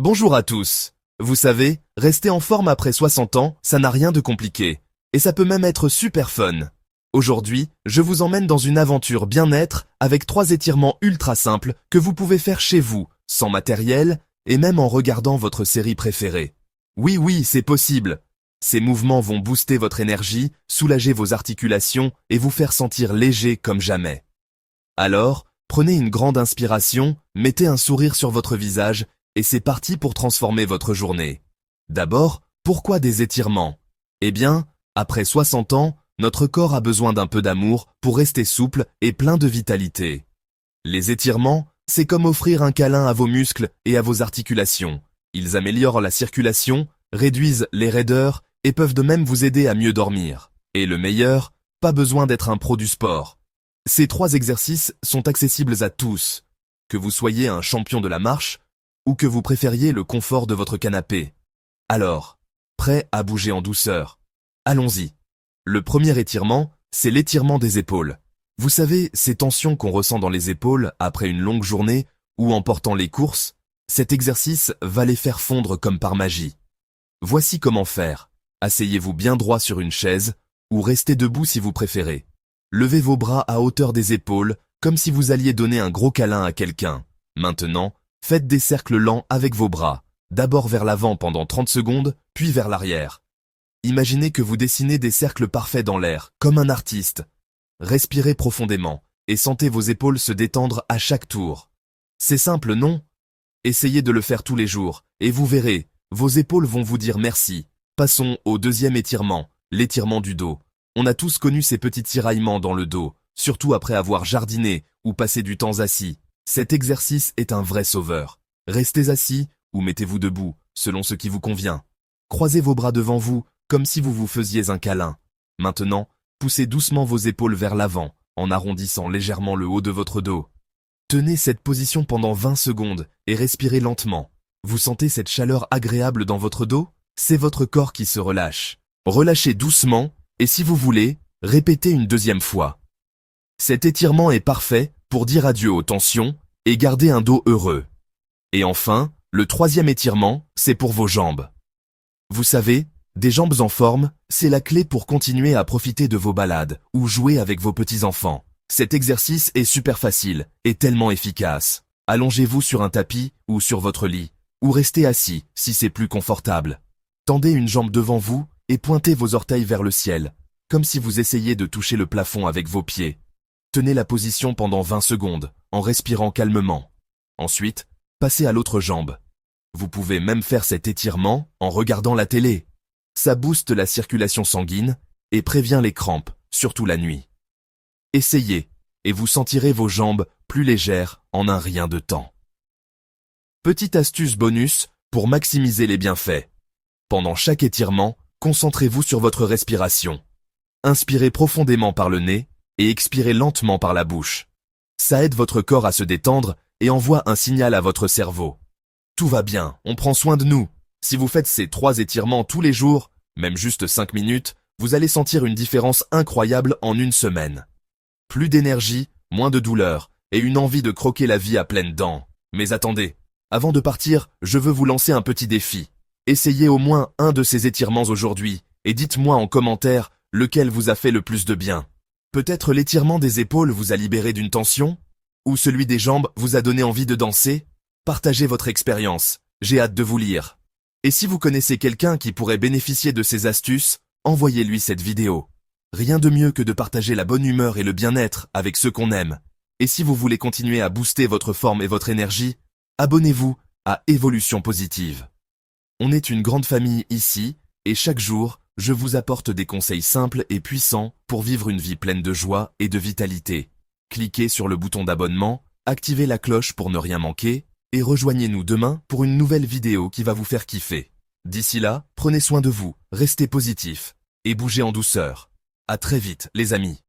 Bonjour à tous. Vous savez, rester en forme après 60 ans, ça n'a rien de compliqué. Et ça peut même être super fun. Aujourd'hui, je vous emmène dans une aventure bien-être avec 3 étirements ultra simples que vous pouvez faire chez vous, sans matériel, et même en regardant votre série préférée. Oui, c'est possible. Ces mouvements vont booster votre énergie, soulager vos articulations et vous faire sentir léger comme jamais. Alors, prenez une grande inspiration, mettez un sourire sur votre visage et c'est parti pour transformer votre journée. D'abord, pourquoi des étirements? Eh bien, après 60 ans, notre corps a besoin d'un peu d'amour pour rester souple et plein de vitalité. Les étirements, c'est comme offrir un câlin à vos muscles et à vos articulations. Ils améliorent la circulation, réduisent les raideurs et peuvent de même vous aider à mieux dormir. Et le meilleur, pas besoin d'être un pro du sport. Ces 3 exercices sont accessibles à tous, que vous soyez un champion de la marche ou que vous préfériez le confort de votre canapé. Alors, prêt à bouger en douceur? Allons-y. Le premier étirement, c'est l'étirement des épaules. Vous savez, ces tensions qu'on ressent dans les épaules après une longue journée ou en portant les courses, cet exercice va les faire fondre comme par magie. Voici comment faire. Asseyez-vous bien droit sur une chaise ou restez debout si vous préférez. Levez vos bras à hauteur des épaules comme si vous alliez donner un gros câlin à quelqu'un. Maintenant, faites des cercles lents avec vos bras, d'abord vers l'avant pendant 30 secondes, puis vers l'arrière. Imaginez que vous dessinez des cercles parfaits dans l'air, comme un artiste. Respirez profondément et sentez vos épaules se détendre à chaque tour. C'est simple, non? Essayez de le faire tous les jours et vous verrez, vos épaules vont vous dire merci. Passons au deuxième étirement, l'étirement du dos. On a tous connu ces petits tiraillements dans le dos, surtout après avoir jardiné ou passé du temps assis. Cet exercice est un vrai sauveur. Restez assis ou mettez-vous debout, selon ce qui vous convient. Croisez vos bras devant vous, comme si vous vous faisiez un câlin. Maintenant, poussez doucement vos épaules vers l'avant, en arrondissant légèrement le haut de votre dos. Tenez cette position pendant 20 secondes et respirez lentement. Vous sentez cette chaleur agréable dans votre dos? C'est votre corps qui se relâche. Relâchez doucement et si vous voulez, répétez une deuxième fois. Cet étirement est parfait pour dire adieu aux tensions et garder un dos heureux. Et enfin, le troisième étirement, c'est pour vos jambes. Vous savez, des jambes en forme, c'est la clé pour continuer à profiter de vos balades ou jouer avec vos petits-enfants. Cet exercice est super facile et tellement efficace. Allongez-vous sur un tapis ou sur votre lit, ou restez assis si c'est plus confortable. Tendez une jambe devant vous et pointez vos orteils vers le ciel, comme si vous essayiez de toucher le plafond avec vos pieds. Tenez la position pendant 20 secondes, en respirant calmement. Ensuite, passez à l'autre jambe. Vous pouvez même faire cet étirement en regardant la télé. Ça booste la circulation sanguine et prévient les crampes, surtout la nuit. Essayez, et vous sentirez vos jambes plus légères en un rien de temps. Petite astuce bonus pour maximiser les bienfaits. Pendant chaque étirement, concentrez-vous sur votre respiration. Inspirez profondément par le nez et expirez lentement par la bouche. Ça aide votre corps à se détendre et envoie un signal à votre cerveau. Tout va bien, on prend soin de nous. Si vous faites ces 3 étirements tous les jours, même juste 5 minutes, vous allez sentir une différence incroyable en une semaine. Plus d'énergie, moins de douleur et une envie de croquer la vie à pleines dents. Mais attendez, avant de partir, je veux vous lancer un petit défi. Essayez au moins un de ces étirements aujourd'hui et dites-moi en commentaire lequel vous a fait le plus de bien. Peut-être l'étirement des épaules vous a libéré d'une tension? Ou celui des jambes vous a donné envie de danser? Partagez votre expérience, j'ai hâte de vous lire. Et si vous connaissez quelqu'un qui pourrait bénéficier de ces astuces, envoyez-lui cette vidéo. Rien de mieux que de partager la bonne humeur et le bien-être avec ceux qu'on aime. Et si vous voulez continuer à booster votre forme et votre énergie, abonnez-vous à Évolution Positive. On est une grande famille ici, et chaque jour, je vous apporte des conseils simples et puissants pour vivre une vie pleine de joie et de vitalité. Cliquez sur le bouton d'abonnement, activez la cloche pour ne rien manquer, et rejoignez-nous demain pour une nouvelle vidéo qui va vous faire kiffer. D'ici là, prenez soin de vous, restez positifs, et bougez en douceur. À très vite, les amis.